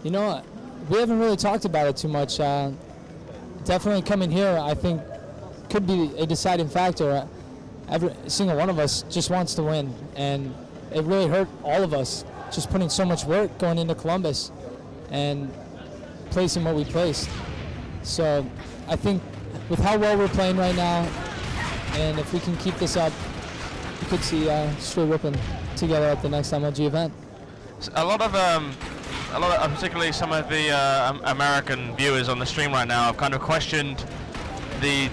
You know, we haven't really talked about it too much. Definitely coming here, I think, could be a deciding factor. Every single one of us just wants to win, and it really hurt all of us just putting so much work going into Columbus and placing what we placed. So I think with how well we're playing right now, and if we can keep this up, you could see straight whipping together at the next MLG event. A lot of particularly some of the American viewers on the stream right now have kind of questioned the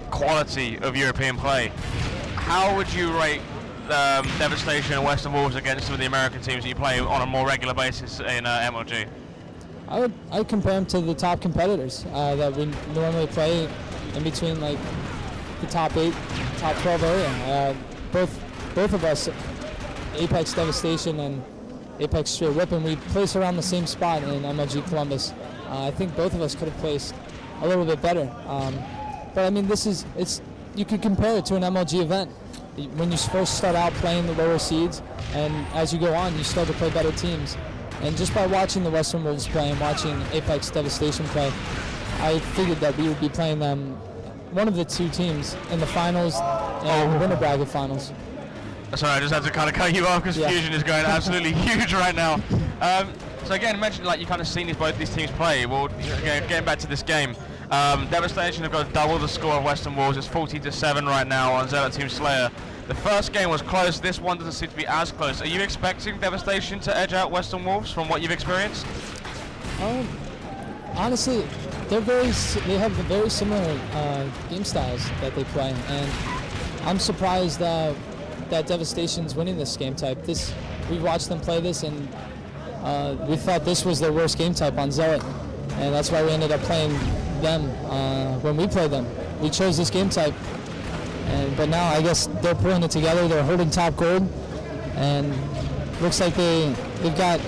quality of European play. How would you rate Devastation and Western Wolves against some of the American teams that you play on a more regular basis in MLG? I'd compare them to the top competitors that we normally play in between, like the top 8, top 12 area. Both of us, Apex Devastation and Apex Straight Whipping, we place around the same spot in MLG Columbus. I think both of us could have placed a little bit better. But I mean, you could compare it to an MLG event. When you first start out playing the lower seeds, and as you go on, you start to play better teams. And just by watching the Western Wolves play and watching Apex Devastation play, I figured that we would be playing them, one of the two teams, in the finals and the winter bracket finals. Sorry, I just had to kind of cut you off because Fusion is going absolutely huge right now. So again, you mentioned like you kind of seen both these teams play. Well, getting back to this game, Devastation have got double the score of Western Wolves. It's 40-7 right now on Zealot Team Slayer. The first game was close. This one doesn't seem to be as close. Are you expecting Devastation to edge out Western Wolves from what you've experienced? Honestly, they have very similar game styles that they play, and I'm surprised that Devastation's winning this game type. We watched them play this, and we thought this was their worst game type on Zealot, and that's why we ended up playing them when we played them. We chose this game type, but now I guess they're pulling it together. They're holding top gold, and looks like they've got.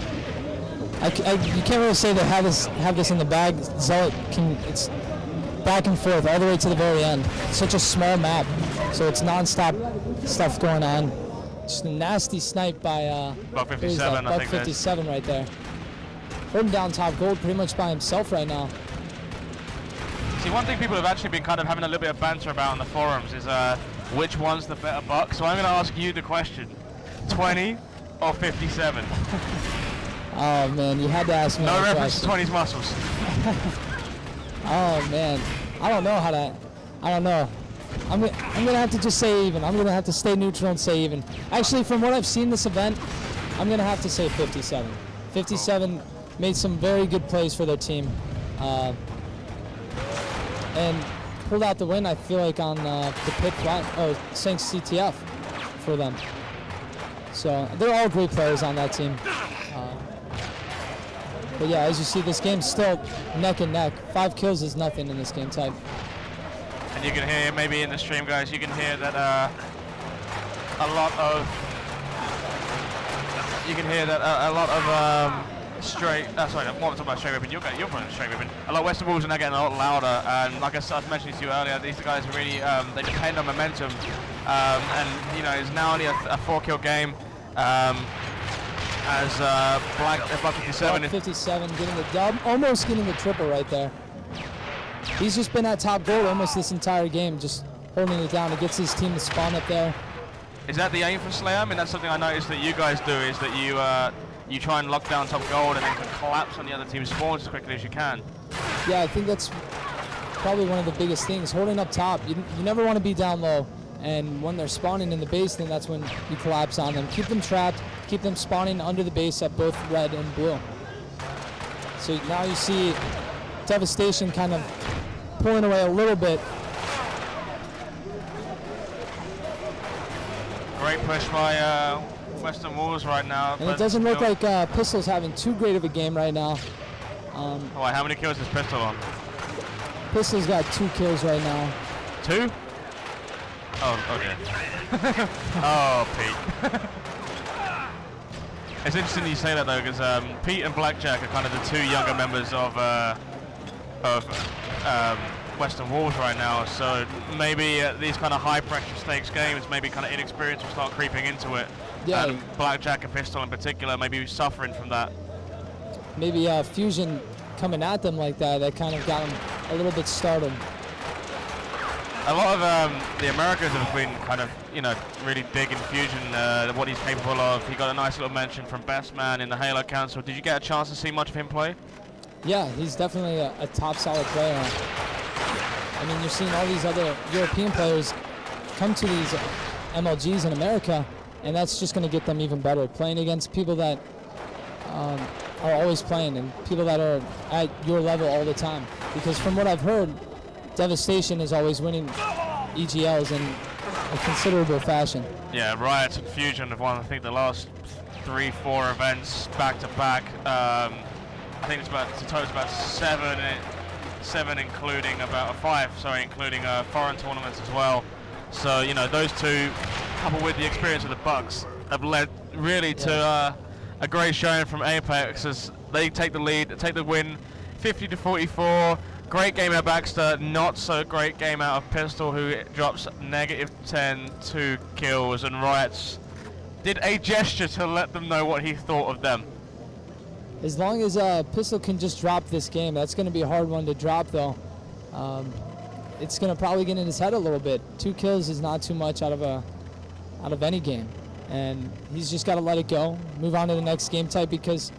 You can't really say they have this in the bag. Zealot it's back and forth all the way to the very end. It's such a small map, so it's non-stop stuff going on. Just a nasty snipe by Buck 57, Buck 57 right there. Holding down top gold pretty much by himself right now. See, one thing people have actually been kind of having a little bit of banter about on the forums is which one's the better Buck. So I'm going to ask you the question: 20 or 57? Oh man, you had to ask me. No that reference question. to 20's muscles. Oh man, I don't know. I'm gonna have to just say even. I'm gonna have to stay neutral and say even. Actually, from what I've seen this event, I'm gonna have to say 57. 57 made some very good plays for their team, and pulled out the win. I feel like on the pit flat, thanks CTF for them. So they're all great players on that team. But yeah, as you see, this game's still neck and neck. 5 kills is nothing in this game type. And you can hear, maybe in the stream, guys, you can hear that a lot of straight. Sorry, I'm talking about straight whipping. You're playing straight whipping. A lot of Western Wolves are now getting a lot louder, and like I was mentioning to you earlier, these guys really they depend on momentum, and you know it's now only a 4-kill game. As Buck 57. Buck 57 getting the dub, almost getting the triple right there. He's just been at top gold almost this entire game, just holding it down. He gets his team to spawn up there. Is that the aim for Slayer? I mean, that's something I noticed that you guys do, is that you try and lock down top gold and then can collapse on the other team's spawns as quickly as you can. Yeah, I think that's probably one of the biggest things, holding up top. You never want to be down low. And when they're spawning in the base, then that's when you collapse on them. Keep them trapped, keep them spawning under the base at both red and blue. So now you see Devastation kind of pulling away a little bit. Great push by Western Wolves right now. And it doesn't look like Pistol's having too great of a game right now. How many kills is Pistol on? Pistol's got 2 kills right now. 2? Oh, okay. Oh, Pete. It's interesting you say that though, because Pete and Blackjack are kind of the 2 younger members of Western Wolves right now. So maybe these kind of high-pressure stakes games, maybe kind of inexperience will start creeping into it. Yeah. And Blackjack and Pistol in particular, maybe suffering from that. maybe Fusion coming at them like that kind of got them a little bit startled. A lot of the Americans have been kind of, really digging Fusion, what he's capable of. He got a nice little mention from Best Man in the Halo Council. Did you get a chance to see much of him play? Yeah, he's definitely a top solid player. I mean, you're seeing all these other European players come to these MLGs in America, and that's just going to get them even better, playing against people that are always playing and people that are at your level all the time. Because from what I've heard, Devastation is always winning EGLs in a considerable fashion. Yeah, Riot and Fusion have won, I think, the last 3-4 events back to back. I think it's about seven, including about 5. Sorry, including foreign tournaments as well. So those two, coupled with the experience of the Bucks, have led really to a great showing from Apex as they take the lead, take the win, 50-44. Great game out of Baxter, not so great game out of Pistol, who drops -10, 2 kills, and Riot's did a gesture to let them know what he thought of them. As long as Pistol can just drop this game, that's going to be a hard one to drop though. It's going to probably get in his head a little bit. 2 kills is not too much out of any game, and he's just got to let it go, move on to the next game type, because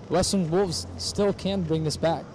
Western Wolves still can bring this back.